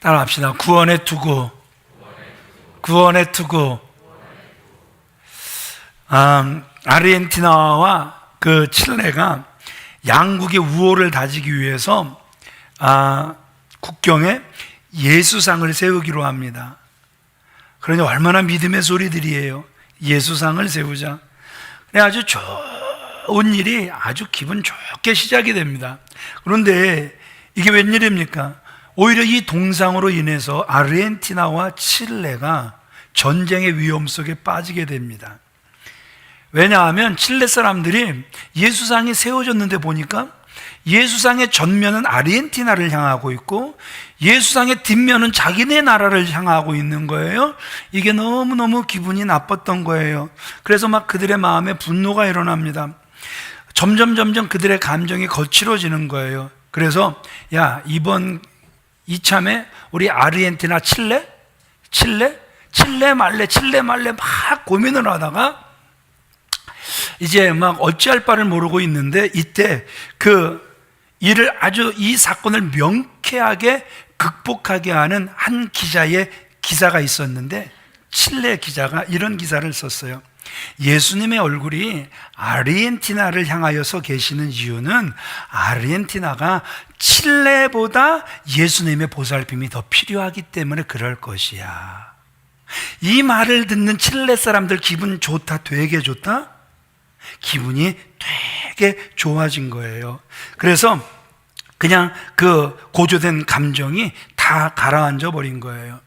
따라합시다. 구원의 투구. 구원의 투구. 아르헨티나와 그 칠레가 양국의 우호를 다지기 위해서 국경에 예수상을 세우기로 합니다. 그러니 얼마나 믿음의 소리들이에요. 예수상을 세우자. 아주 좋은 일이 아주 기분 좋게 시작이 됩니다. 그런데 이게 웬일입니까? 오히려 이 동상으로 인해서 아르헨티나와 칠레가 전쟁의 위험 속에 빠지게 됩니다. 왜냐하면 칠레 사람들이 예수상이 세워졌는데 보니까 예수상의 전면은 아르헨티나를 향하고 있고 예수상의 뒷면은 자기네 나라를 향하고 있는 거예요. 이게 너무너무 기분이 나빴던 거예요. 그래서 막 그들의 마음에 분노가 일어납니다. 점점 그들의 감정이 거칠어지는 거예요. 그래서 야, 이참에 우리 아르헨티나 칠레 말래 막 고민을 하다가 이제 막 어찌할 바를 모르고 있는데 이때 이 사건을 명쾌하게 극복하게 하는 한 기자의 기사가 있었는데, 칠레 기자가 이런 기사를 썼어요. 예수님의 얼굴이 아르헨티나를 향하여서 계시는 이유는 아르헨티나가 칠레보다 예수님의 보살핌이 더 필요하기 때문에 그럴 것이야. 이 말을 듣는 칠레 사람들 기분 좋다, 되게 좋다? 기분이 되게 좋아진 거예요. 그래서 그냥 그 고조된 감정이 다 가라앉아 버린 거예요.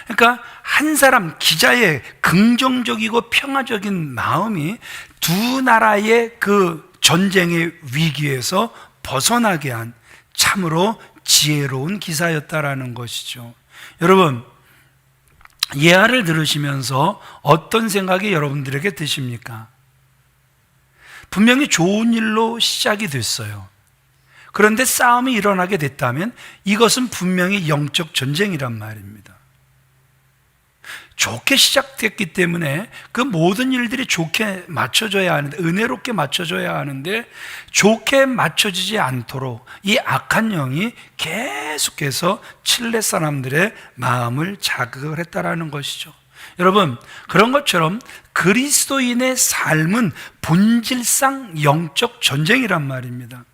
그러니까 한 사람 기자의 긍정적이고 평화적인 마음이 두 나라의 그 전쟁의 위기에서 벗어나게 한 참으로 지혜로운 기사였다라는 것이죠. 여러분, 예화를 들으시면서 어떤 생각이 여러분들에게 드십니까? 분명히 좋은 일로 시작이 됐어요. 그런데 싸움이 일어나게 됐다면 이것은 분명히 영적 전쟁이란 말입니다. 좋게 시작됐기 때문에 그 모든 일들이 좋게 맞춰져야 하는데, 은혜롭게 맞춰져야 하는데 좋게 맞춰지지 않도록 이 악한 영이 계속해서 칠레 사람들의 마음을 자극을 했다라는 것이죠. 여러분, 그런 것처럼 그리스도인의 삶은 본질상 영적 전쟁이란 말입니다.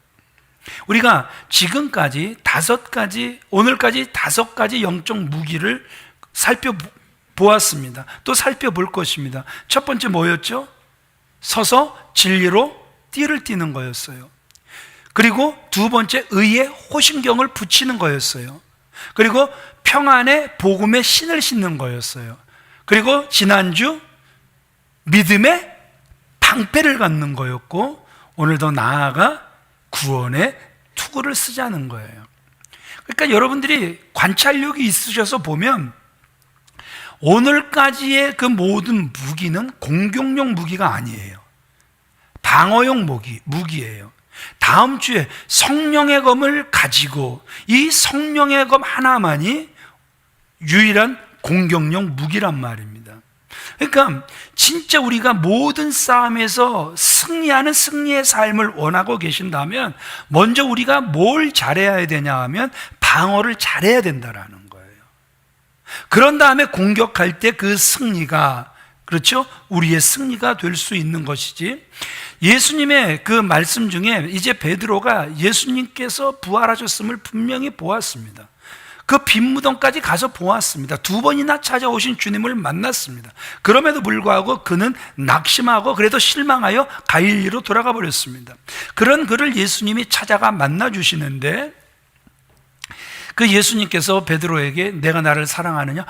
우리가 지금까지 오늘까지 5가지 영적 무기를 살펴보았습니다. 또 살펴볼 것입니다. 첫 번째 뭐였죠? 서서 진리로 띠를 띠는 거였어요. 그리고 두 번째, 의의 호신경을 붙이는 거였어요. 그리고 평안의 복음의 신을 신는 거였어요. 그리고 지난주 믿음의 방패를 갖는 거였고, 오늘 더 나아가 구원의 투구를 쓰자는 거예요. 그러니까 여러분들이 관찰력이 있으셔서 보면 오늘까지의 그 모든 무기는 공격용 무기가 아니에요. 방어용 무기예요. 다음 주에 성령의 검을 가지고 이 성령의 검 하나만이 유일한 공격용 무기란 말입니다. 그러니까 진짜 우리가 모든 싸움에서 승리하는 승리의 삶을 원하고 계신다면 먼저 우리가 뭘 잘해야 되냐 하면 방어를 잘해야 된다라는 거예요. 그런 다음에 공격할 때 그 승리가, 그렇죠? 우리의 승리가 될 수 있는 것이지. 예수님의 그 말씀 중에 이제 베드로가 예수님께서 부활하셨음을 분명히 보았습니다. 그 빈무덤까지 가서 보았습니다. 2번이나 찾아오신 주님을 만났습니다. 그럼에도 불구하고 그는 낙심하고 그래도 실망하여 갈릴리로 돌아가 버렸습니다. 그런 그를 예수님이 찾아가 만나 주시는데, 그 예수님께서 베드로에게 내가 나를 사랑하느냐?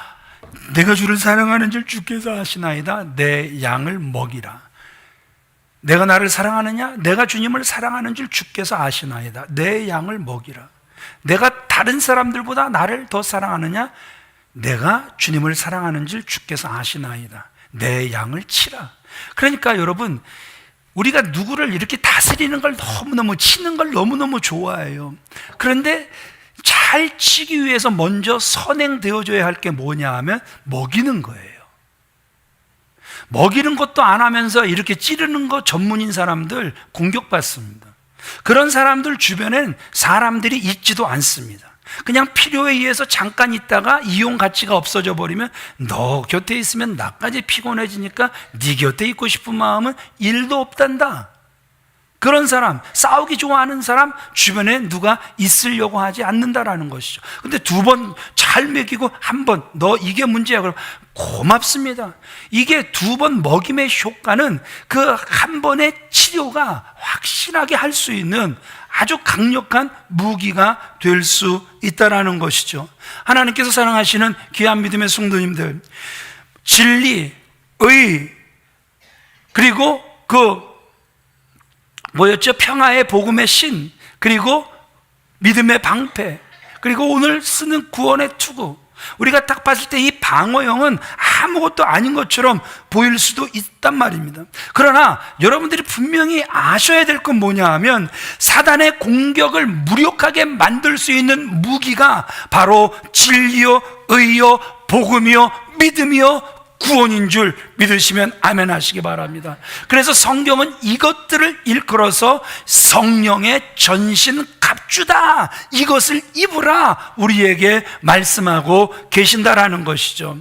내가 주를 사랑하는 줄 주께서 아시나이다. 내 양을 먹이라. 내가 나를 사랑하느냐? 내가 주님을 사랑하는 줄 주께서 아시나이다. 내 양을 먹이라. 내가 다른 사람들보다 나를 더 사랑하느냐? 내가 주님을 사랑하는 줄 주께서 아시나이다. 내 양을 치라. 그러니까 여러분, 우리가 누구를 이렇게 다스리는 걸 너무너무, 치는 걸 너무너무 좋아해요. 그런데 잘 치기 위해서 먼저 선행되어져야 할 게 뭐냐 하면 먹이는 거예요. 먹이는 것도 안 하면서 이렇게 찌르는 거 전문인 사람들 공격받습니다. 그런 사람들 주변엔 사람들이 있지도 않습니다. 그냥 필요에 의해서 잠깐 있다가 이용 가치가 없어져 버리면 너 곁에 있으면 나까지 피곤해지니까 네 곁에 있고 싶은 마음은 1도 없단다. 그런 사람, 싸우기 좋아하는 사람 주변에 누가 있으려고 하지 않는다라는 것이죠. 근데 2번 잘 먹이고 1번 너 이게 문제야 그럼 고맙습니다. 이게 2번 먹임의 효과는 그 1번의 치료가 확실하게 할 수 있는 아주 강력한 무기가 될 수 있다라는 것이죠. 하나님께서 사랑하시는 귀한 믿음의 성도님들, 진리, 의, 그리고 평화의 복음의 신, 그리고 믿음의 방패, 그리고 오늘 쓰는 구원의 투구. 우리가 딱 봤을 때 이 방어형은 아무것도 아닌 것처럼 보일 수도 있단 말입니다. 그러나 여러분들이 분명히 아셔야 될 건 뭐냐 하면 사단의 공격을 무력하게 만들 수 있는 무기가 바로 진리요, 의요, 복음이요, 믿음이요, 구원인 줄 믿으시면 아멘 하시기 바랍니다. 그래서 성경은 이것들을 일컬어서 성령의 전신 갑주다, 이것을 입으라 우리에게 말씀하고 계신다라는 것이죠.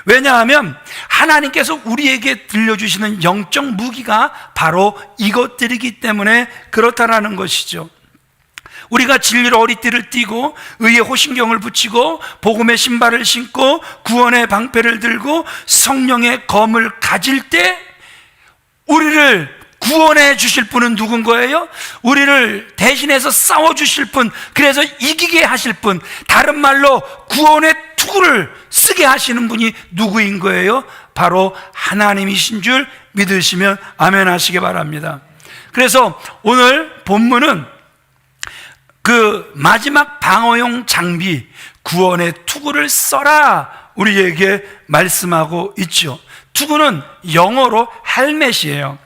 왜냐하면 하나님께서 우리에게 들려주시는 영적 무기가 바로 이것들이기 때문에 그렇다라는 것이죠. 우리가 진리로 허리띠를 띠고 의의 호신경을 붙이고 복음의 신발을 신고 구원의 방패를 들고 성령의 검을 가질 때 우리를 구원해 주실 분은 누군 거예요? 우리를 대신해서 싸워 주실 분, 그래서 이기게 하실 분, 다른 말로 구원의 투구를 쓰게 하시는 분이 누구인 거예요? 바로 하나님이신 줄 믿으시면 아멘 하시기 바랍니다. 그래서 오늘 본문은 그 마지막 방어용 장비 구원의 투구를 써라 우리에게 말씀하고 있죠. 투구는 영어로 헬멧이에요.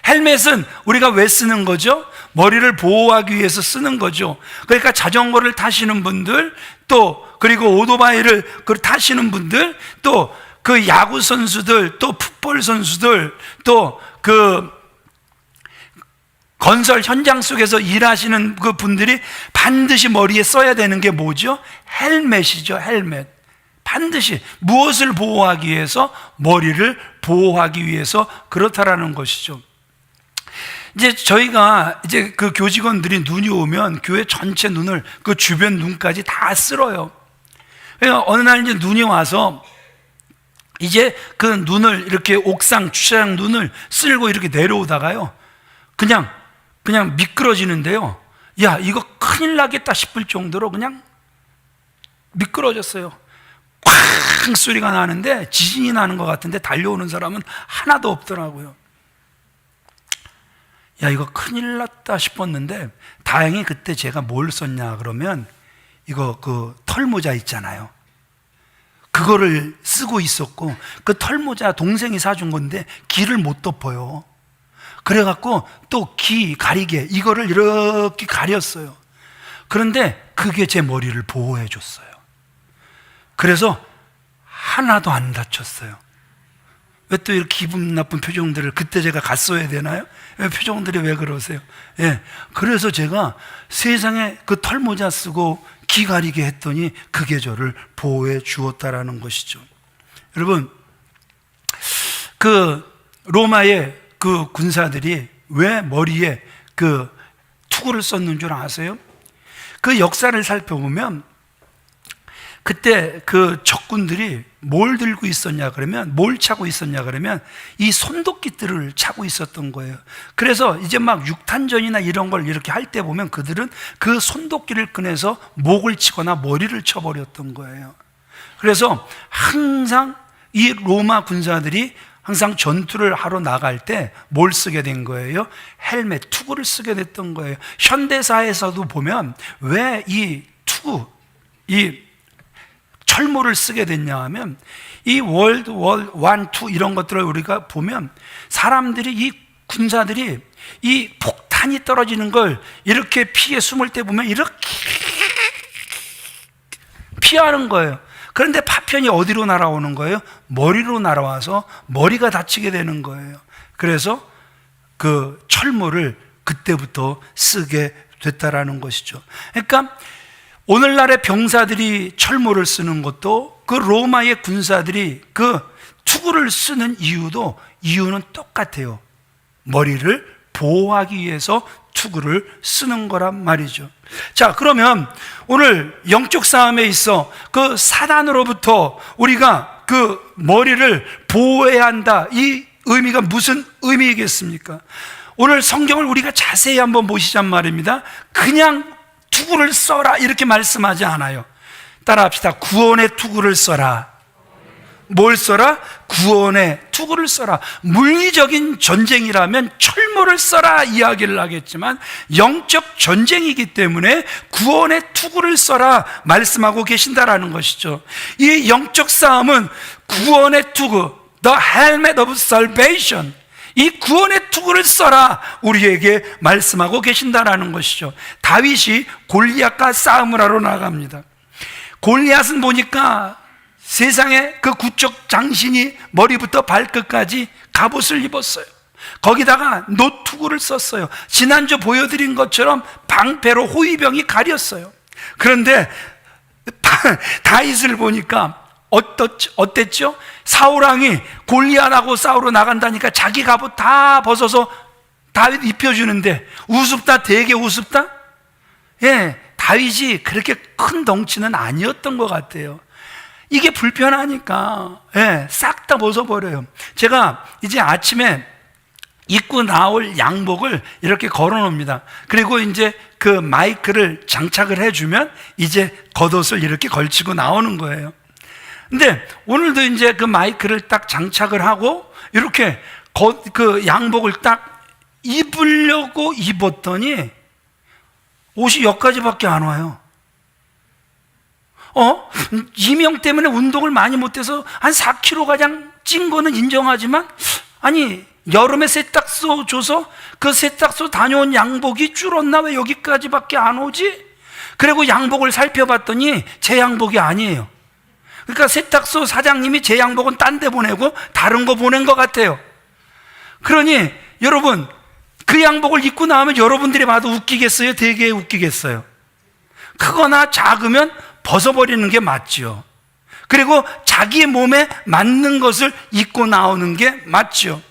헬멧은 우리가 왜 쓰는 거죠? 머리를 보호하기 위해서 쓰는 거죠. 그러니까 자전거를 타시는 분들, 또 그리고 오토바이를 타시는 분들, 또 그 야구 선수들, 또 풋볼 선수들, 또 그 건설 현장 속에서 일하시는 그 분들이 반드시 머리에 써야 되는 게 뭐죠? 헬멧이죠. 헬멧. 반드시 무엇을 보호하기 위해서? 머리를 보호하기 위해서 그렇다라는 것이죠. 이제 저희가 이제 그 교직원들이 눈이 오면 교회 전체 눈을 그 주변 눈까지 다 쓸어요. 그러니까 어느 날 이제 눈이 와서 이제 그 눈을 이렇게 옥상 주차장 눈을 쓸고 이렇게 내려오다가요, 그냥 미끄러지는데요. 야, 이거 큰일 나겠다 싶을 정도로 그냥 미끄러졌어요. 쾅 소리가 나는데 지진이 나는 것 같은데 달려오는 사람은 하나도 없더라고요. 야, 이거 큰일 났다 싶었는데 다행히 그때 제가 뭘 썼냐 그러면 이거 그 털모자 있잖아요. 그거를 쓰고 있었고, 그 털모자 동생이 사준 건데 귀를 못 덮어요. 그래갖고 또 귀 가리개 이거를 이렇게 가렸어요. 그런데 그게 제 머리를 보호해 줬어요. 그래서 하나도 안 다쳤어요. 왜 또 이렇게 기분 나쁜 표정들을 그때 제가 갔어야 되나요? 표정들이 왜 그러세요? 예. 그래서 제가 세상에 그 털모자 쓰고 귀 가리게 했더니 그게 저를 보호해 주었다라는 것이죠. 여러분, 그 로마의 그 군사들이 왜 머리에 그 투구를 썼는 줄 아세요? 그 역사를 살펴보면 그때 그 적군들이 뭘 들고 있었냐 그러면, 뭘 차고 있었냐 그러면 이 손도끼들을 차고 있었던 거예요. 그래서 이제 막 육탄전이나 이런 걸 이렇게 할 때 보면 그들은 그 손도끼를 꺼내서 목을 치거나 머리를 쳐버렸던 거예요. 그래서 항상 이 로마 군사들이 항상 전투를 하러 나갈 때 뭘 쓰게 된 거예요? 헬멧, 투구를 쓰게 됐던 거예요. 현대사에서도 보면 왜 이 투구, 이 철모를 쓰게 됐냐 하면 이 월드 워 1, 2 이런 것들을 우리가 보면 사람들이, 이 군사들이 이 폭탄이 떨어지는 걸 이렇게 피해 숨을 때 보면 이렇게 피하는 거예요. 그런데 파편이 어디로 날아오는 거예요? 머리로 날아와서 머리가 다치게 되는 거예요. 그래서 그 철모를 그때부터 쓰게 됐다라는 것이죠. 그러니까 오늘날의 병사들이 철모를 쓰는 것도 그 로마의 군사들이 그 투구를 쓰는 이유는 똑같아요. 머리를 보호하기 위해서 투구를 쓰는 거란 말이죠. 자, 그러면 오늘 영적 싸움에 있어 그 사단으로부터 우리가 그 머리를 보호해야 한다, 이 의미가 무슨 의미이겠습니까? 오늘 성경을 우리가 자세히 한번 보시잔 말입니다. 그냥 투구를 써라 이렇게 말씀하지 않아요. 따라합시다. 구원의 투구를 써라. 뭘 써라? 구원의 투구를 써라. 물리적인 전쟁이라면 철모를 써라 이야기를 하겠지만 영적 전쟁이기 때문에 구원의 투구를 써라 말씀하고 계신다라는 것이죠. 이 영적 싸움은 구원의 투구, the helmet of salvation, 이 구원의 투구를 써라 우리에게 말씀하고 계신다라는 것이죠. 다윗이 골리앗과 싸움을 하러 나갑니다. 골리앗은 보니까 세상에 그 구적 장신이 머리부터 발끝까지 갑옷을 입었어요. 거기다가 노투구를 썼어요. 지난주 보여드린 것처럼 방패로 호위병이 가렸어요. 그런데 다윗을 보니까 어땠죠? 사울왕이 골리앗하고 싸우러 나간다니까 자기 갑옷 다 벗어서 다윗 입혀주는데 우습다, 되게 우습다? 예, 다윗이 그렇게 큰 덩치는 아니었던 것 같아요. 이게 불편하니까 싹 다 벗어버려요. 제가 이제 아침에 입고 나올 양복을 이렇게 걸어 놓습니다. 그리고 이제 그 마이크를 장착을 해주면 이제 겉옷을 이렇게 걸치고 나오는 거예요. 근데 오늘도 이제 그 마이크를 딱 장착을 하고 이렇게 그 양복을 딱 입으려고 입었더니 옷이 여기까지밖에 안 와요. 이명 때문에 운동을 많이 못해서 한 4kg 가량 찐 거는 인정하지만, 아니 여름에 세탁소 줘서 그 세탁소 다녀온 양복이 줄었나? 왜 여기까지밖에 안 오지? 그리고 양복을 살펴봤더니 제 양복이 아니에요. 그러니까 세탁소 사장님이 제 양복은 딴 데 보내고 다른 거 보낸 것 같아요. 그러니 여러분, 그 양복을 입고 나오면 여러분들이 봐도 웃기겠어요? 되게 웃기겠어요? 크거나 작으면 벗어버리는 게 맞죠. 그리고 자기의 몸에 맞는 것을 입고 나오는 게 맞죠.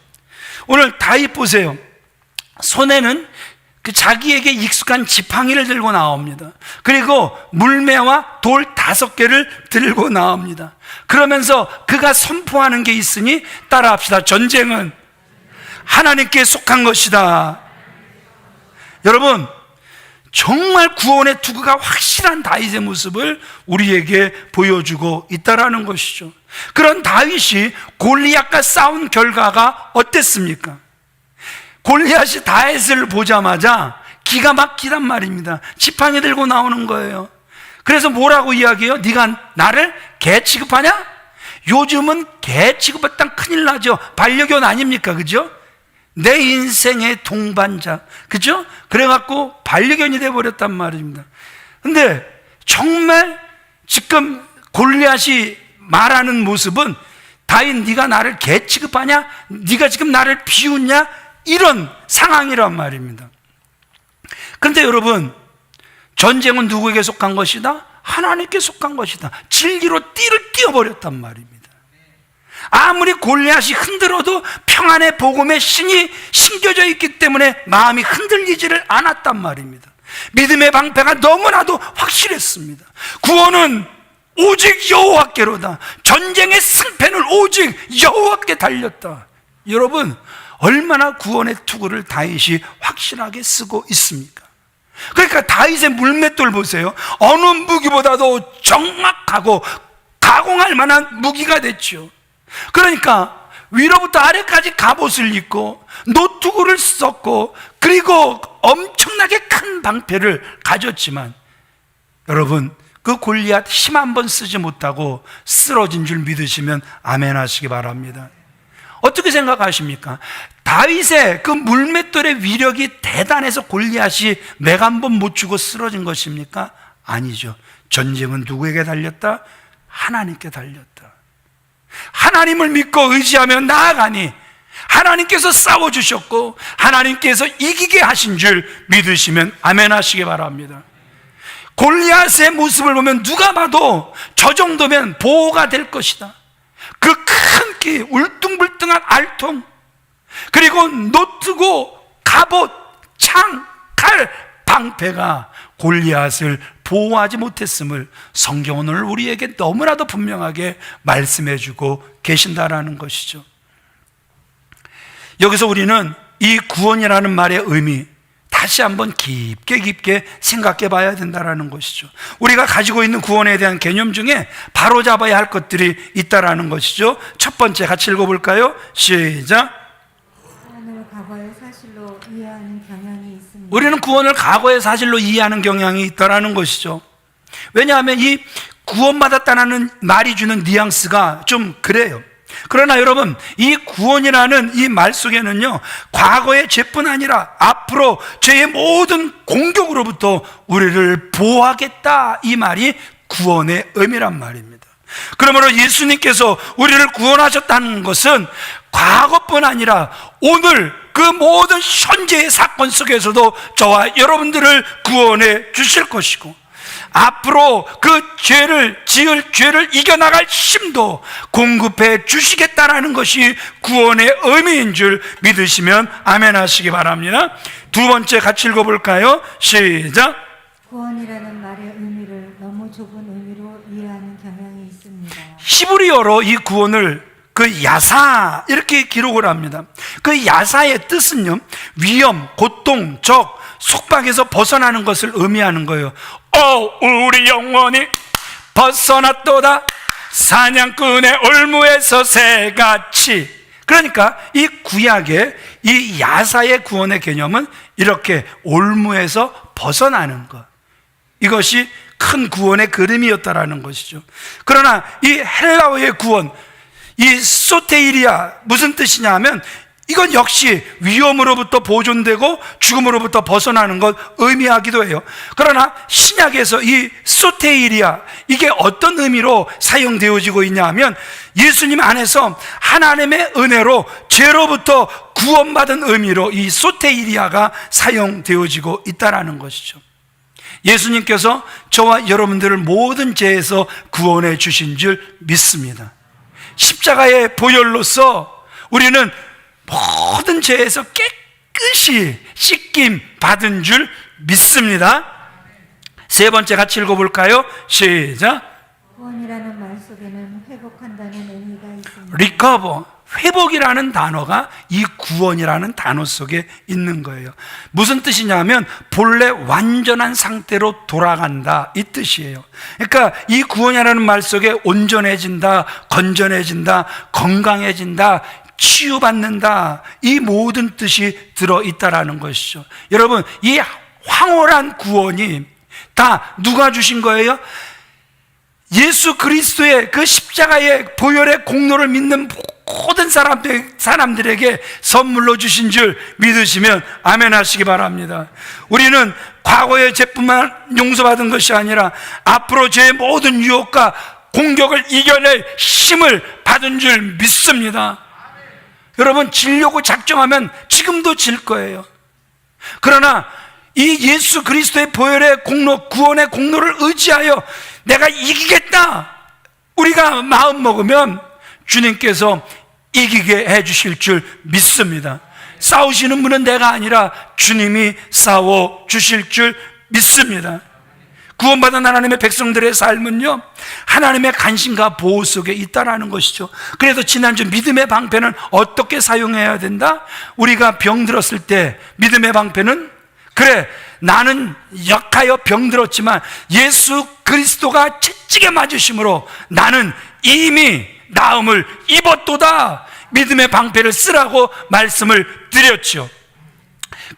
오늘 다윗 보세요. 손에는 그 자기에게 익숙한 지팡이를 들고 나옵니다. 그리고 물매와 돌 5개를 들고 나옵니다. 그러면서 그가 선포하는 게 있으니 따라합시다. 전쟁은 하나님께 속한 것이다. 여러분, 정말 구원의 투구가 확실한 다윗의 모습을 우리에게 보여주고 있다라는 것이죠. 그런 다윗이 골리앗과 싸운 결과가 어땠습니까? 골리앗이 다윗을 보자마자 기가 막히단 말입니다. 지팡이 들고 나오는 거예요. 그래서 뭐라고 이야기해요? 네가 나를 개 취급하냐? 요즘은 개 취급했다면 큰일 나죠. 반려견 아닙니까? 그죠? 내 인생의 동반자, 그죠? 그래갖고 반려견이 돼버렸단 말입니다. 근데 정말 지금 골리앗이 말하는 모습은 다윗, 네가 나를 개 취급하냐? 네가 지금 나를 비웃냐? 이런 상황이란 말입니다. 그런데 여러분, 전쟁은 누구에게 속한 것이다? 하나님께 속한 것이다. 진리로 띠를 띄워버렸단 말입니다. 아무리 골리앗이 흔들어도 평안의 복음의 신이 심겨져 있기 때문에 마음이 흔들리지를 않았단 말입니다. 믿음의 방패가 너무나도 확실했습니다. 구원은 오직 여호와께로다. 전쟁의 승패는 오직 여호와께 달렸다. 여러분, 얼마나 구원의 투구를 다윗이 확실하게 쓰고 있습니까? 그러니까 다윗의 물맷돌 보세요. 어느 무기보다도 정확하고 가공할 만한 무기가 됐죠. 그러니까 위로부터 아래까지 갑옷을 입고 노투구를 썼고, 그리고 엄청나게 큰 방패를 가졌지만, 여러분, 그 골리앗 힘 한 번 쓰지 못하고 쓰러진 줄 믿으시면 아멘 하시기 바랍니다. 어떻게 생각하십니까? 다윗의 그 물맷돌의 위력이 대단해서 골리앗이 맥 한 번 못 주고 쓰러진 것입니까? 아니죠. 전쟁은 누구에게 달렸다? 하나님께 달렸다. 하나님을 믿고 의지하며 나아가니 하나님께서 싸워주셨고 하나님께서 이기게 하신 줄 믿으시면 아멘 하시기 바랍니다. 골리앗의 모습을 보면 누가 봐도 저 정도면 보호가 될 것이다. 그 큰 끼, 울퉁불퉁한 알통, 그리고 노트고 갑옷, 창, 칼, 방패가 골리앗을 보호하지 못했음을 성경은 오늘 우리에게 너무나도 분명하게 말씀해주고 계신다라는 것이죠. 여기서 우리는 이 구원이라는 말의 의미 다시 한번 깊게 생각해 봐야 된다는 것이죠. 우리가 가지고 있는 구원에 대한 개념 중에 바로잡아야 할 것들이 있다는 것이죠. 첫 번째 같이 읽어볼까요? 시작. 구원을 과거의 사실로 이해하는 경향이 있습니다. 우리는 구원을 과거의 사실로 이해하는 경향이 있다는 것이죠. 왜냐하면 이 구원받았다는 말이 주는 뉘앙스가 좀 그래요. 그러나 여러분, 이 구원이라는 이 말 속에는요, 과거의 죄뿐 아니라 앞으로 죄의 모든 공격으로부터 우리를 보호하겠다, 이 말이 구원의 의미란 말입니다. 그러므로 예수님께서 우리를 구원하셨다는 것은 과거뿐 아니라 오늘 그 모든 현재의 사건 속에서도 저와 여러분들을 구원해 주실 것이고, 앞으로 그 지을 죄를 이겨나갈 힘도 공급해 주시겠다라는 것이 구원의 의미인 줄 믿으시면 아멘 하시기 바랍니다. 두 번째 같이 읽어볼까요? 시작. 구원이라는 말의 의미를 너무 좁은 의미로 이해하는 경향이 있습니다. 히브리어로 이 구원을 그 야사 이렇게 기록을 합니다. 그 야사의 뜻은요, 위험, 고통, 적, 속박에서 벗어나는 것을 의미하는 거예요. 우리 영혼이 벗어났도다, 사냥꾼의 올무에서 새같이. 그러니까 이 구약의 이 야사의 구원의 개념은 이렇게 올무에서 벗어나는 것, 이것이 큰 구원의 그림이었다라는 것이죠. 그러나 이 헬라어의 구원, 이 소테이리아, 무슨 뜻이냐 하면 이건 역시 위험으로부터 보존되고 죽음으로부터 벗어나는 것 의미하기도 해요. 그러나 신약에서 이 소테이리아, 이게 어떤 의미로 사용되어지고 있냐 하면 예수님 안에서 하나님의 은혜로 죄로부터 구원받은 의미로 이 소테이리아가 사용되어지고 있다는 것이죠. 예수님께서 저와 여러분들을 모든 죄에서 구원해 주신 줄 믿습니다. 십자가의 보혈로서 우리는 모든 죄에서 깨끗이 씻김 받은 줄 믿습니다. 세 번째 같이 읽어볼까요? 시작. 구원이라는 말 속에는 회복한다는 의미가 있습니다. recover, 회복이라는 단어가 이 구원이라는 단어 속에 있는 거예요. 무슨 뜻이냐면 본래 완전한 상태로 돌아간다, 이 뜻이에요. 그러니까 이 구원이라는 말 속에 온전해진다, 건전해진다, 건강해진다, 치유받는다, 이 모든 뜻이 들어있다라는 것이죠. 여러분, 이 황홀한 구원이 다 누가 주신 거예요? 예수 그리스도의 그 십자가의 보혈의 공로를 믿는 모든 사람들에게 선물로 주신 줄 믿으시면 아멘 하시기 바랍니다. 우리는 과거의 죄뿐만 용서받은 것이 아니라 앞으로 죄의 모든 유혹과 공격을 이겨낼 힘을 받은 줄 믿습니다. 여러분, 지려고 작정하면 지금도 질 거예요. 그러나 이 예수 그리스도의 보혈의 공로, 구원의 공로를 의지하여 내가 이기겠다, 우리가 마음 먹으면 주님께서 이기게 해주실 줄 믿습니다. 싸우시는 분은 내가 아니라 주님이 싸워 주실 줄 믿습니다. 구원받은 하나님의 백성들의 삶은요, 하나님의 관심과 보호 속에 있다라는 것이죠. 그래서 지난주 믿음의 방패는 어떻게 사용해야 된다? 우리가 병들었을 때 믿음의 방패는, 그래, 나는 약하여 병들었지만 예수 그리스도가 채찍에 맞으심으로 나는 이미 나음을 입었도다, 믿음의 방패를 쓰라고 말씀을 드렸죠.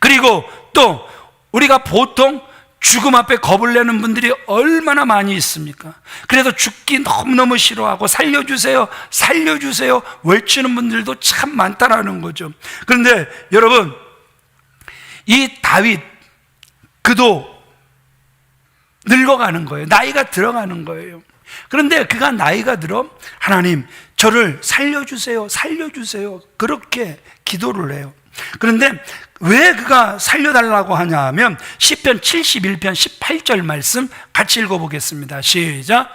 그리고 또 우리가 보통 죽음 앞에 겁을 내는 분들이 얼마나 많이 있습니까? 그래서 죽기 너무너무 싫어하고 살려주세요, 살려주세요 외치는 분들도 참 많다라는 거죠. 그런데 여러분, 이 다윗, 그도 늙어가는 거예요. 나이가 들어가는 거예요. 그런데 그가 나이가 들어 하나님 저를 살려주세요, 살려주세요 그렇게 기도를 해요. 그런데 왜 그가 살려달라고 하냐 하면 시편 71편 18절 말씀 같이 읽어보겠습니다. 시작.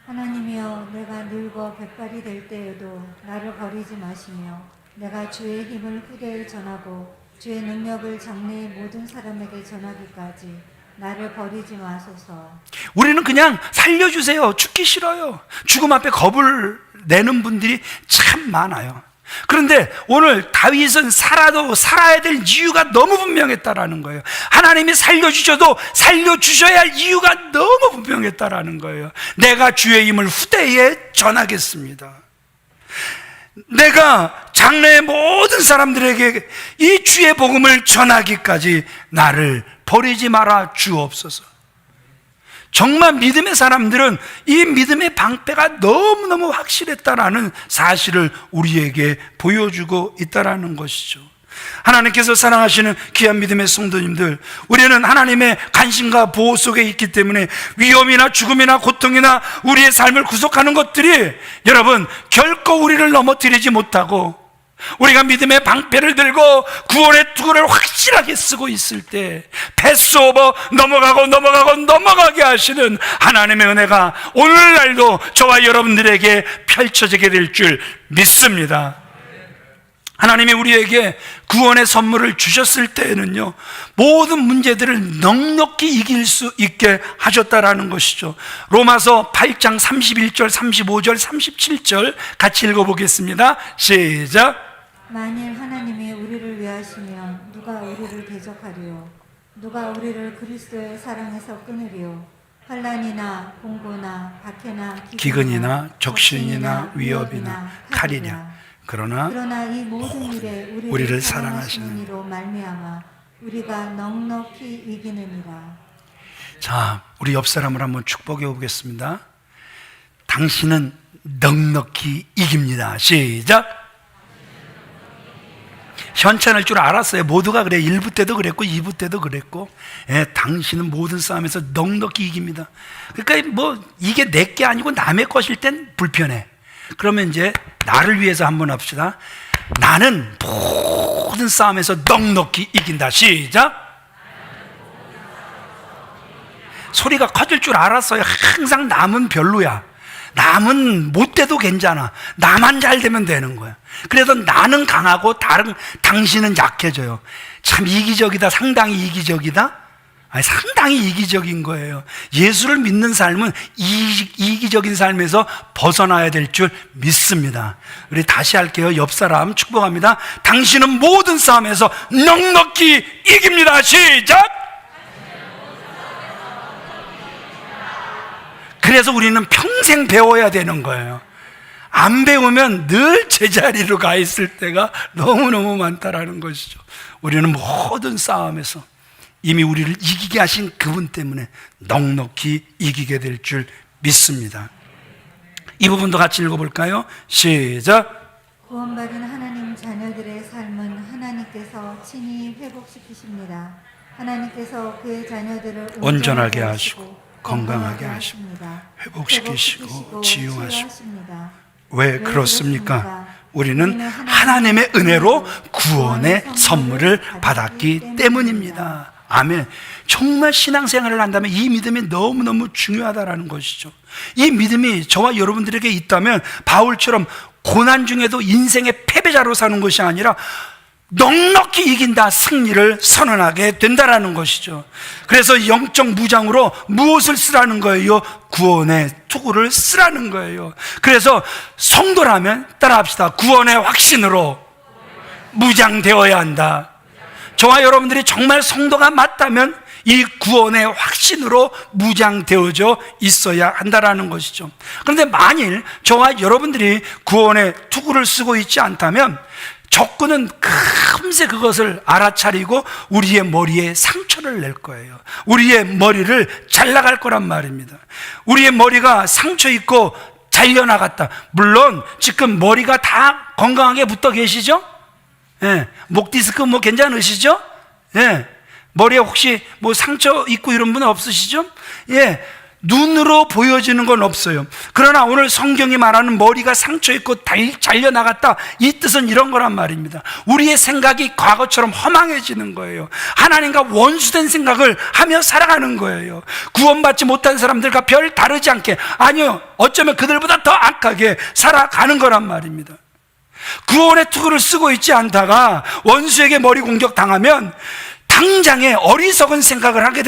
하나님이여 내가 늙어 백발이 될 때에도 나를 버리지 마시며 내가 주의 힘을 후대에 전하고 주의 능력을 장래의 모든 사람에게 전하기까지 나를 버리지 마소서. 우리는 그냥 살려주세요, 죽기 싫어요, 죽음 앞에 겁을 내는 분들이 참 많아요. 그런데 오늘 다윗은 살아야 될 이유가 너무 분명했다라는 거예요. 하나님이 살려주셔도 살려주셔야 할 이유가 너무 분명했다라는 거예요. 내가 주의 힘을 후대에 전하겠습니다. 내가 장래의 모든 사람들에게 이 주의 복음을 전하기까지 나를 버리지 마라 주옵소서. 정말 믿음의 사람들은 이 믿음의 방패가 너무너무 확실했다라는 사실을 우리에게 보여주고 있다라는 것이죠. 하나님께서 사랑하시는 귀한 믿음의 성도님들, 우리는 하나님의 관심과 보호 속에 있기 때문에 위험이나 죽음이나 고통이나 우리의 삶을 구속하는 것들이 여러분 결코 우리를 넘어뜨리지 못하고, 우리가 믿음의 방패를 들고 구원의 투구를 확실하게 쓰고 있을 때 패스오버 넘어가게 하시는 하나님의 은혜가 오늘날도 저와 여러분들에게 펼쳐지게 될 줄 믿습니다. 하나님이 우리에게 구원의 선물을 주셨을 때에는요, 모든 문제들을 넉넉히 이길 수 있게 하셨다라는 것이죠. 로마서 8장 31절, 35절, 37절 같이 읽어보겠습니다. 시작. 만일 하나님이 우리를 위하시면 누가 우리를 대적하리요? 누가 우리를 그리스도의 사랑에서 끊으리요? 환난이나 공고나 박해나 기근이나 적신이나 위협이나 칼이냐. 그러나 이 모든 일에 우리를 사랑하시는 이로 말미암아 우리가 넉넉히 이기느니라. 자, 우리 옆 사람을 한번 축복해 보겠습니다. 당신은 넉넉히 이깁니다. 시작. 현찬할 줄 알았어요. 모두가 그래. 1부 때도 그랬고 2부 때도 그랬고, 당신은 모든 싸움에서 넉넉히 이깁니다. 그러니까 뭐 이게 내 게 아니고 남의 것일 땐 불편해. 그러면 이제 나를 위해서 한번 합시다. 나는 모든 싸움에서 넉넉히 이긴다. 시작. 소리가 커질 줄 알았어요. 항상 남은 별로야. 남은 못 돼도 괜찮아. 나만 잘 되면 되는 거야. 그래서 나는 강하고 당신은 약해져요. 참 이기적이다. 상당히 이기적이다. 아니, 상당히 이기적인 거예요. 예수를 믿는 삶은 이기적인 삶에서 벗어나야 될 줄 믿습니다. 우리 다시 할게요. 옆 사람 축복합니다. 당신은 모든 싸움에서 넉넉히 이깁니다. 시작. 그래서 우리는 평생 배워야 되는 거예요. 안 배우면 늘 제자리로 가 있을 때가 너무너무 많다라는 것이죠. 우리는 모든 싸움에서 이미 우리를 이기게 하신 그분 때문에 넉넉히 이기게 될 줄 믿습니다. 이 부분도 같이 읽어볼까요? 시작. 구원받은 하나님 자녀들의 삶은 하나님께서 친히 회복시키십니다. 하나님께서 그의 자녀들을 온전하게 하시고 건강하게 하십니다. 회복시키시고 치유하십니다. 왜 그렇습니까? 우리는 하나님의 은혜로 구원의 선물을 받았기 때문입니다. 아멘. 정말 신앙생활을 한다면 이 믿음이 너무너무 중요하다는 것이죠. 이 믿음이 저와 여러분들에게 있다면 바울처럼 고난 중에도 인생의 패배자로 사는 것이 아니라 넉넉히 이긴다, 승리를 선언하게 된다라는 것이죠. 그래서 영적 무장으로 무엇을 쓰라는 거예요? 구원의 투구를 쓰라는 거예요. 그래서 성도라면 따라합시다. 구원의 확신으로 무장되어야 한다. 저와 여러분들이 정말 성도가 맞다면 이 구원의 확신으로 무장되어져 있어야 한다라는 것이죠. 그런데 만일 저와 여러분들이 구원의 투구를 쓰고 있지 않다면 적군은 금세 그것을 알아차리고 우리의 머리에 상처를 낼 거예요. 우리의 머리를 잘라갈 거란 말입니다. 우리의 머리가 상처 있고 잘려나갔다. 물론 지금 머리가 다 건강하게 붙어 계시죠? 예, 목 디스크 뭐 괜찮으시죠? 예, 머리에 혹시 뭐 상처 있고 이런 분 없으시죠? 예, 눈으로 보여지는 건 없어요. 그러나 오늘 성경이 말하는 머리가 상처 있고 잘려나갔다, 이 뜻은 이런 거란 말입니다. 우리의 생각이 과거처럼 허망해지는 거예요. 하나님과 원수된 생각을 하며 살아가는 거예요. 구원받지 못한 사람들과 별 다르지 않게, 아니요, 어쩌면 그들보다 더 악하게 살아가는 거란 말입니다. 구원의 투구를 쓰고 있지 않다가 원수에게 머리 공격 당하면 당장에 어리석은 생각을 하게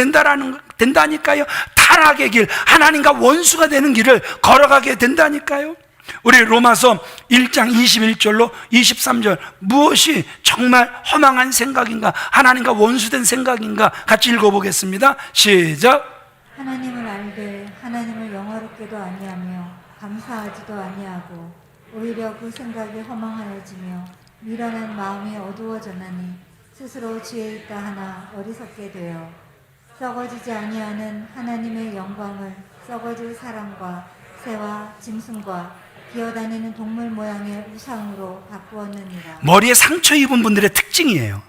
된다니까요. 타락의 길, 하나님과 원수가 되는 길을 걸어가게 된다니까요. 우리 로마서 1장 21절로 23절, 무엇이 정말 허망한 생각인가, 하나님과 원수된 생각인가 같이 읽어보겠습니다. 시작. 하나님을 알되 하나님을 영화롭게도 아니하며 감사하지도 아니하고 오히려 그 생각이 허망하여지며 미련한 마음이 어두워졌나니 스스로 지혜 있다 하나 어리석게 되어 썩어지지 아니하는 하나님의 영광을 썩어질 사람과 새와 짐승과 기어다니는 동물 모양의 우상으로 바꾸었느니라. 머리에 상처 입은 분들의 특징이에요.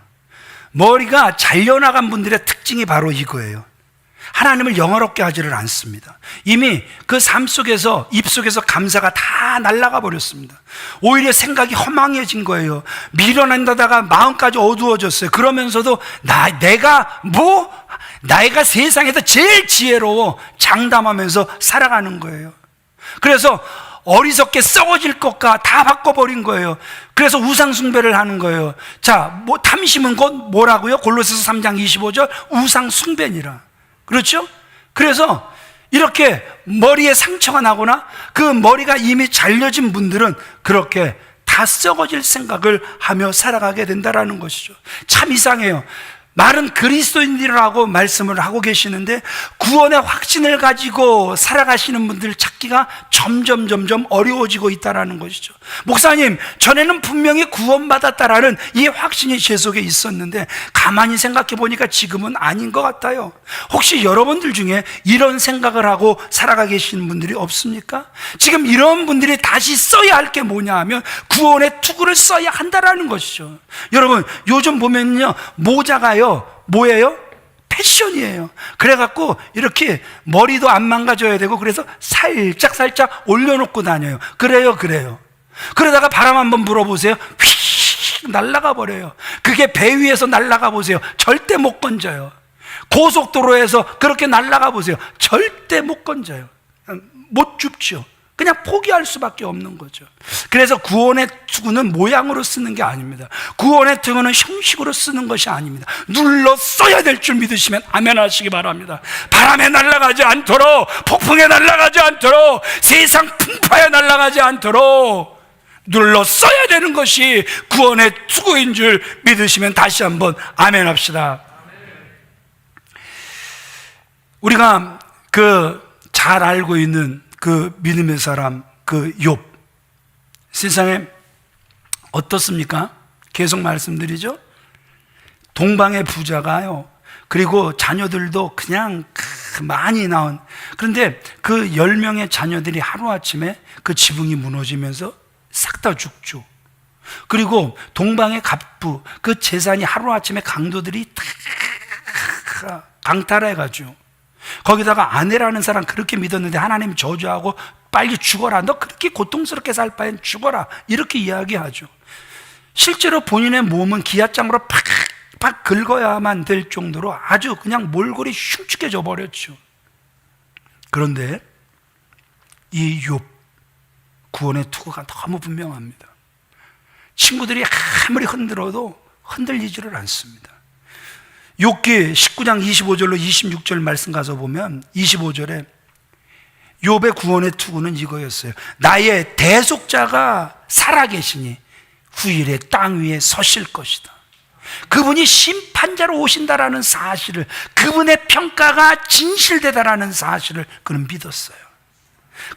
머리가 잘려나간 분들의 특징이 바로 이거예요. 하나님을 영화롭게 하지를 않습니다. 이미 그 삶 속에서, 입 속에서 감사가 다 날아가 버렸습니다. 오히려 생각이 허망해진 거예요. 미련한다다가 마음까지 어두워졌어요. 그러면서도 내가 세상에서 제일 지혜로워 장담하면서 살아가는 거예요. 그래서 어리석게 썩어질 것과 다 바꿔버린 거예요. 그래서 우상숭배를 하는 거예요. 자, 탐심은 곧 뭐라고요? 골로새서 3장 25절, 우상숭배니라. 그렇죠? 그래서 이렇게 머리에 상처가 나거나 그 머리가 이미 잘려진 분들은 그렇게 다 썩어질 생각을 하며 살아가게 된다는 것이죠. 참 이상해요. 말은 그리스도인이라고 말씀을 하고 계시는데 구원의 확신을 가지고 살아가시는 분들 찾기가 점점 어려워지고 있다는 것이죠. 목사님, 전에는 분명히 구원받았다라는 이 확신이 제 속에 있었는데 가만히 생각해 보니까 지금은 아닌 것 같아요. 혹시 여러분들 중에 이런 생각을 하고 살아가 계시는 분들이 없습니까? 지금 이런 분들이 다시 써야 할 게 뭐냐 하면 구원의 투구를 써야 한다라는 것이죠. 여러분, 요즘 보면요, 모자가요 뭐예요? 패션이에요. 그래갖고 이렇게 머리도 안 망가져야 되고 그래서 살짝 올려놓고 다녀요. 그래요. 그러다가 바람 한번 불어보세요. 휙 날아가 버려요. 그게 배 위에서 날아가 보세요. 절대 못 건져요. 고속도로에서 그렇게 날아가 보세요. 절대 못 건져요. 못 줍죠. 그냥 포기할 수밖에 없는 거죠. 그래서 구원의 투구는 모양으로 쓰는 게 아닙니다. 구원의 투구는 형식으로 쓰는 것이 아닙니다. 눌러 써야 될 줄 믿으시면 아멘 하시기 바랍니다. 바람에 날아가지 않도록, 폭풍에 날아가지 않도록, 세상 풍파에 날아가지 않도록 눌러 써야 되는 것이 구원의 투구인 줄 믿으시면 다시 한번 아멘 합시다. 우리가 잘 알고 있는 그 믿음의 사람, 그 욥, 세상에 어떻습니까? 계속 말씀드리죠. 동방의 부자가요, 그리고 자녀들도 그냥 많이 나온, 그런데 그 10명의 자녀들이 하루아침에 그 지붕이 무너지면서 싹 다 죽죠. 그리고 동방의 갑부, 그 재산이 하루아침에 강도들이 다 강탈해가지고, 거기다가 아내라는 사람 그렇게 믿었는데 하나님 저주하고 빨리 죽어라, 너 그렇게 고통스럽게 살 바엔 죽어라, 이렇게 이야기하죠. 실제로 본인의 몸은 기아장으로 팍팍 긁어야만 될 정도로 아주 그냥 몰골이 흉측해져 버렸죠. 그런데 이 욥 구원의 투구가 너무 분명합니다. 친구들이 아무리 흔들어도 흔들리지를 않습니다. 욥기 19장 25절로 26절 말씀 가서 보면 25절에 욥의 구원의 투구는 이거였어요. 나의 대속자가 살아계시니 후일에 땅 위에 서실 것이다. 그분이 심판자로 오신다라는 사실을, 그분의 평가가 진실되다라는 사실을 그는 믿었어요.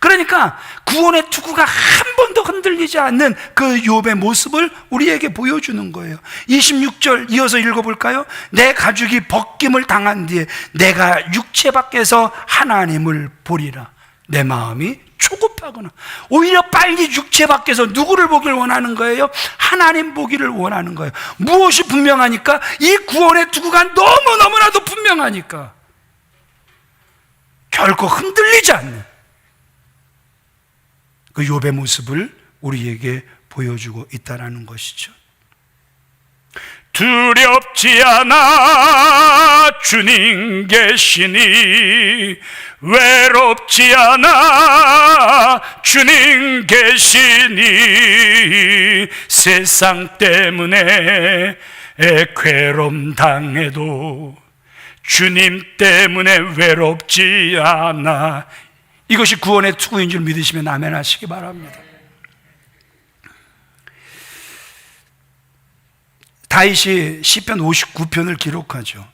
그러니까 구원의 투구가 한 번도 흔들리지 않는 그 욥의 모습을 우리에게 보여주는 거예요. 26절 이어서 읽어볼까요? 내 가죽이 벗김을 당한 뒤에 내가 육체 밖에서 하나님을 보리라. 내 마음이 초급하구나. 오히려 빨리 육체 밖에서 누구를 보기를 원하는 거예요? 하나님 보기를 원하는 거예요. 무엇이 분명하니까? 이 구원의 투구가 너무너무나도 분명하니까 결코 흔들리지 않는 그 욥의 모습을 우리에게 보여주고 있다는 것이죠. 두렵지 않아 주님 계시니, 외롭지 않아 주님 계시니, 세상 때문에 괴로움 당해도 주님 때문에 외롭지 않아. 이것이 구원의 투구인 줄 믿으시면 아멘 하시기 바랍니다. 다윗이 시편 59편을 기록하죠.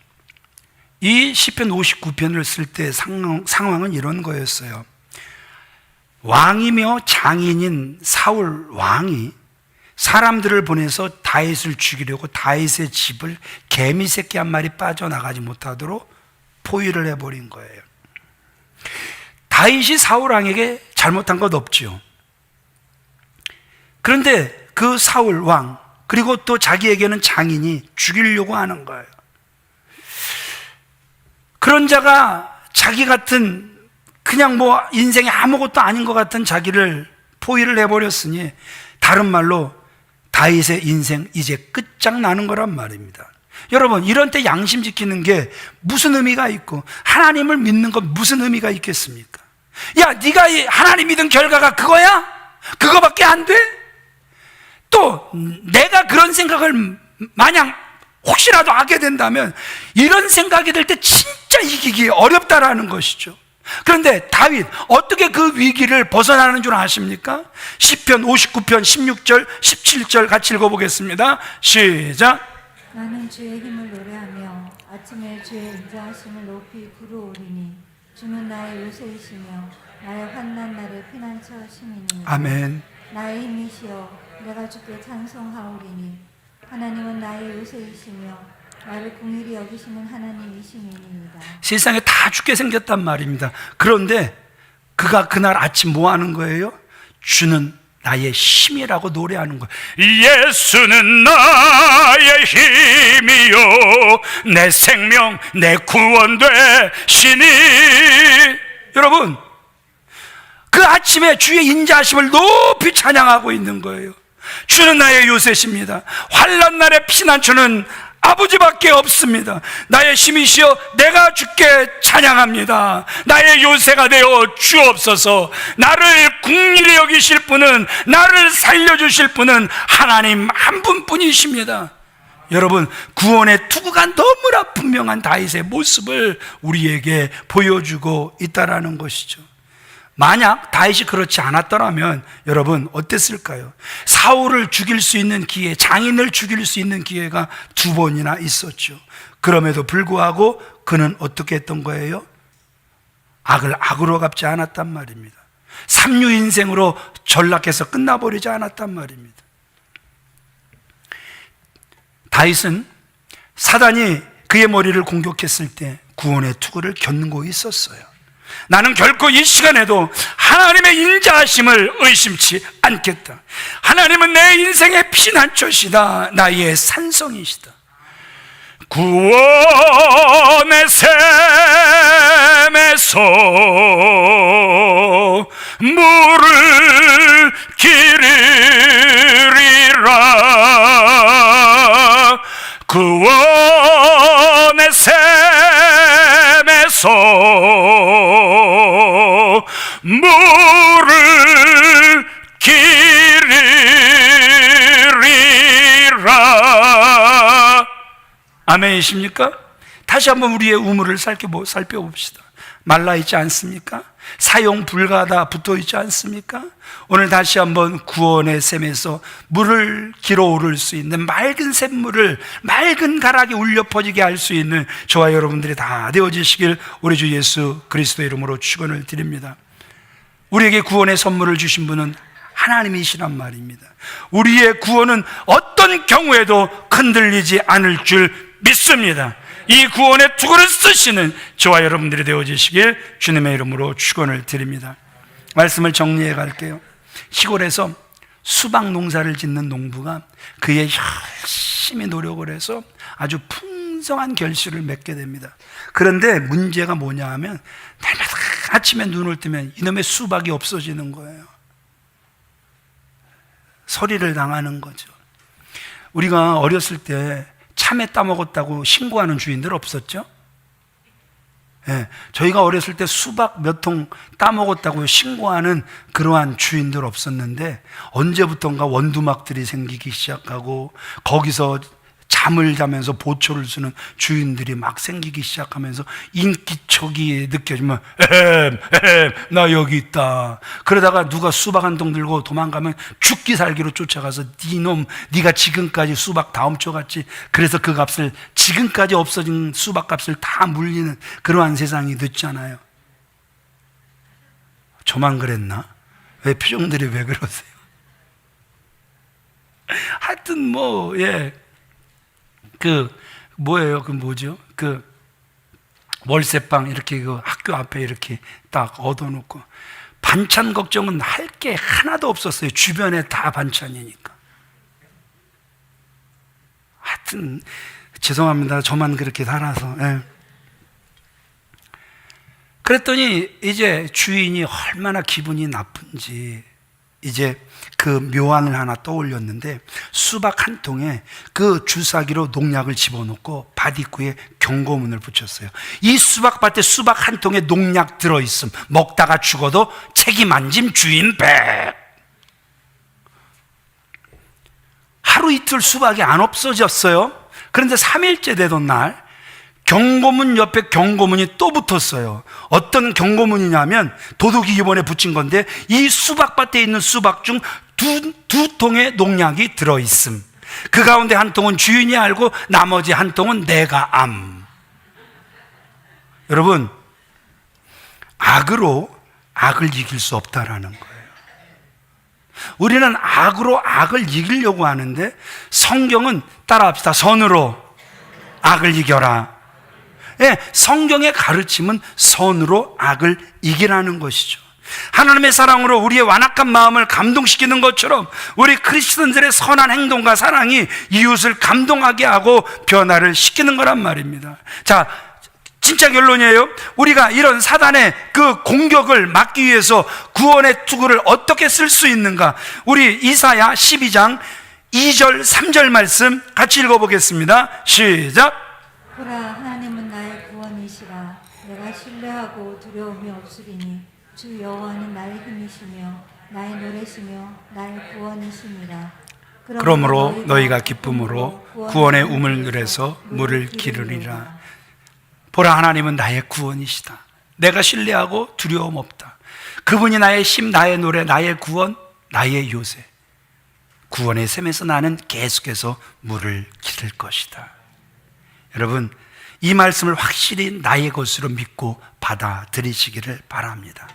이 시편 59편을 쓸 때 상황은 이런 거였어요. 왕이며 장인인 사울 왕이 사람들을 보내서 다윗을 죽이려고 다윗의 집을 개미 새끼 한 마리 빠져나가지 못하도록 포위를 해버린 거예요. 다윗이 사울 왕에게 잘못한 것 없지요. 그런데 그 사울 왕, 그리고 또 자기에게는 장인이 죽이려고 하는 거예요. 그런 자가 자기 같은 그냥 뭐 인생에 아무것도 아닌 것 같은 자기를 포위를 해버렸으니, 다른 말로 다윗의 인생 이제 끝장나는 거란 말입니다. 여러분, 이런 때 양심 지키는 게 무슨 의미가 있고 하나님을 믿는 건 무슨 의미가 있겠습니까? 야, 네가 하나님 믿은 결과가 그거야? 그거밖에 안 돼? 또 내가 그런 생각을 마냥 혹시라도 하게 된다면 이런 생각이 들 때 진짜 이기기 어렵다라는 것이죠. 그런데 다윗 어떻게 그 위기를 벗어나는 줄 아십니까? 시편 59편 16절 17절 같이 읽어보겠습니다. 시작. 나는 주의 힘을 노래하며 아침에 주의 인자하심을 높이 부르오리니, 주는 나의 요새이시며 나의 환난 날의 피난처심이니. 아멘. 나의 힘이시여 내가 주께 찬송하오리니, 하나님은 나의 요새이시며 나를 긍휼히 여기시는 하나님이시니이다. 세상에 다 죽게 생겼단 말입니다. 그런데 그가 그날 아침 뭐 하는 거예요? 주는 나의 힘이라고 노래하는 거예요. 예수는 나의 힘이요 내 생명 내 구원 되시니. 여러분, 그 아침에 주의 인자하심을 높이 찬양하고 있는 거예요. 주는 나의 요새십니다. 환난 날의 피난처는 아버지밖에 없습니다. 나의 힘이시여 내가 주께 찬양합니다. 나의 요새가 되어 주옵소서. 나를 긍휼히 여기실 분은, 나를 살려주실 분은 하나님 한 분뿐이십니다. 여러분, 구원의 투구가 너무나 분명한 다윗의 모습을 우리에게 보여주고 있다는 것이죠. 만약 다윗이 그렇지 않았더라면 여러분 어땠을까요? 사울을 죽일 수 있는 기회, 장인을 죽일 수 있는 기회가 2번이나 있었죠. 그럼에도 불구하고 그는 어떻게 했던 거예요? 악을 악으로 갚지 않았단 말입니다. 삼류 인생으로 전락해서 끝나버리지 않았단 말입니다. 다윗은 사단이 그의 머리를 공격했을 때 구원의 투구를 견고 있었어요. 나는 결코 이 시간에도 하나님의 인자하심을 의심치 않겠다. 하나님은 내 인생의 피난처시다. 나의 산성이시다. 구원의 샘에서 물을 기르리라. 구원의 샘에서 물을 기르리라. 아멘이십니까? 다시 한번 우리의 우물을 살펴봅시다. 말라있지 않습니까? 사용 불가하다 붙어있지 않습니까? 오늘 다시 한번 구원의 샘에서 물을 길어오를 수 있는 맑은 샘물을 맑은 가락이 울려 퍼지게 할 수 있는 저와 여러분들이 다 되어지시길 우리 주 예수 그리스도의 이름으로 축원을 드립니다. 우리에게 구원의 선물을 주신 분은 하나님이시란 말입니다. 우리의 구원은 어떤 경우에도 흔들리지 않을 줄 믿습니다. 이 구원의 투구를 쓰시는 저와 여러분들이 되어지시길 주님의 이름으로 축원을 드립니다. 말씀을 정리해 갈게요. 시골에서 수박 농사를 짓는 농부가 그의 열심히 노력을 해서 아주 풍성한 결실을 맺게 됩니다. 그런데 문제가 뭐냐 하면 날마다 아침에 눈을 뜨면 이놈의 수박이 없어지는 거예요. 소리를 당하는 거죠. 우리가 어렸을 때 참외 따먹었다고 신고하는 주인들 없었죠? 예, 저희가 어렸을 때 수박 몇 통 따먹었다고 신고하는 그러한 주인들 없었는데, 언제부턴가 원두막들이 생기기 시작하고 거기서 잠을 자면서 보초를 쓰는 주인들이 막 생기기 시작하면서 인기척이 느껴지면 나 여기 있다. 그러다가 누가 수박 한 통 들고 도망가면 죽기 살기로 쫓아가서 니놈, 네가 지금까지 수박 다 훔쳐갔지. 그래서 그 값을, 지금까지 없어진 수박 값을 다 물리는 그러한 세상이 됐잖아요. 저만 그랬나? 왜 표정들이 왜 그러세요? 하여튼 뭐, 뭐죠? 월세방 이렇게 그 학교 앞에 이렇게 딱 얻어놓고, 반찬 걱정은 할 게 하나도 없었어요. 주변에 다 반찬이니까. 하여튼 죄송합니다. 저만 그렇게 살아서. 그랬더니 이제 주인이 얼마나 기분이 나쁜지 이제 그 묘안을 하나 떠올렸는데, 수박 한 통에 그 주사기로 농약을 집어넣고 밭 입구에 경고문을 붙였어요. 이 수박밭에 수박 한 통에 농약 들어있음, 먹다가 죽어도 책임 안 짐 주인 백. 하루 이틀 수박이 안 없어졌어요. 그런데 3일째 되던 날 경고문 옆에 경고문이 또 붙었어요. 어떤 경고문이냐면, 도둑이 이번에 붙인 건데, 이 수박밭에 있는 수박 중 두 통의 농약이 들어있음. 그 가운데 한 통은 주인이 알고 나머지 한 통은 내가 암. 여러분, 악으로 악을 이길 수 없다라는 거예요. 우리는 악으로 악을 이기려고 하는데, 성경은 따라합시다. 선으로 악을 이겨라. 성경의 가르침은 선으로 악을 이기라는 것이죠. 하나님의 사랑으로 우리의 완악한 마음을 감동시키는 것처럼, 우리 크리스천들의 선한 행동과 사랑이 이웃을 감동하게 하고 변화를 시키는 거란 말입니다. 자, 진짜 결론이에요. 우리가 이런 사단의 그 공격을 막기 위해서 구원의 투구를 어떻게 쓸 수 있는가? 우리 이사야 12장 2절 3절 말씀 같이 읽어보겠습니다. 시작. 보라, 하나님은 나의 구원이시라. 내가 신뢰하고 두려움이 없으리니 주 여호와는 나의 힘이시며 나의 노래시며 나의 구원이시니라. 그러므로 너희가 기쁨으로 구원의 우물 들에서 물을 기르리라. 보라, 하나님은 나의 구원이시다. 내가 신뢰하고 두려움 없다. 그분이 나의 힘, 나의 노래, 나의 구원, 나의 요새. 구원의 샘에서 나는 계속해서 물을 기를 것이다. 여러분, 이 말씀을 확실히 나의 것으로 믿고 받아들이시기를 바랍니다.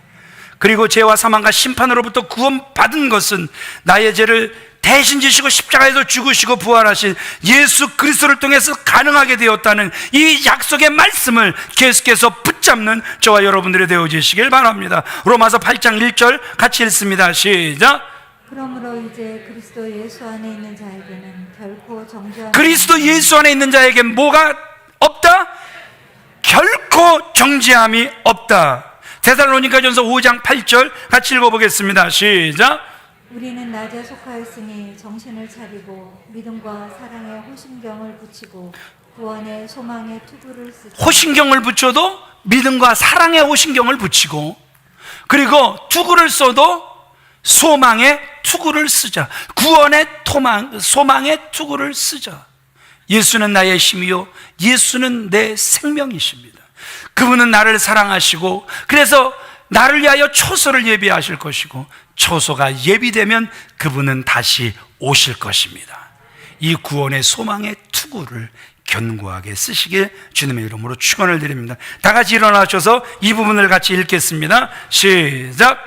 그리고 죄와 사망과 심판으로부터 구원받은 것은 나의 죄를 대신 지시고 십자가에서 죽으시고 부활하신 예수 그리스도를 통해서 가능하게 되었다는 이 약속의 말씀을 계속해서 붙잡는 저와 여러분들이 되어주시길 바랍니다. 로마서 8장 1절 같이 읽습니다. 시작. 그러므로 이제 그리스도 예수 안에 있는 자에게는 결코 정죄함이 그리스도 예수 안에 있는 자에게 뭐가 없다? 결코 정죄함이 없다. 데살로니가전서 5장 8절 같이 읽어보겠습니다. 시작. 우리는 낮에 속하였으니 정신을 차리고 믿음과 사랑의 호심경을 붙이고 구원의 소망의 투구를 쓰자. 호심경을 붙여도 믿음과 사랑의 호심경을 붙이고, 그리고 투구를 써도 소망의 투구를 쓰자. 구원의 소망의 투구를 쓰자. 예수는 나의 힘이요 예수는 내 생명이십니다. 그분은 나를 사랑하시고, 그래서 나를 위하여 초소를 예비하실 것이고, 초소가 예비되면 그분은 다시 오실 것입니다. 이 구원의 소망의 투구를 견고하게 쓰시길 주님의 이름으로 축원을 드립니다. 다 같이 일어나셔서 이 부분을 같이 읽겠습니다. 시작.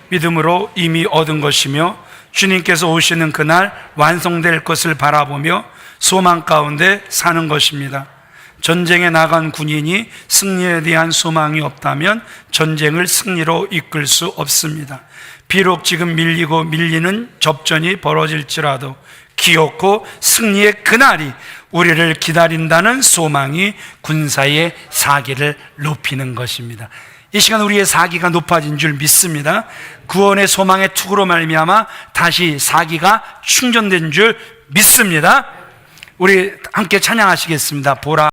믿음으로 이미 얻은 것이며 주님께서 오시는 그날 완성될 것을 바라보며 소망 가운데 사는 것입니다. 전쟁에 나간 군인이 승리에 대한 소망이 없다면 전쟁을 승리로 이끌 수 없습니다. 비록 지금 밀리고 밀리는 접전이 벌어질지라도 기어코 승리의 그날이 우리를 기다린다는 소망이 군사의 사기를 높이는 것입니다. 이 시간 우리의 사기가 높아진 줄 믿습니다. 구원의 소망의 투구로 말미암아 다시 사기가 충전된 줄 믿습니다. 우리 함께 찬양하시겠습니다. 보라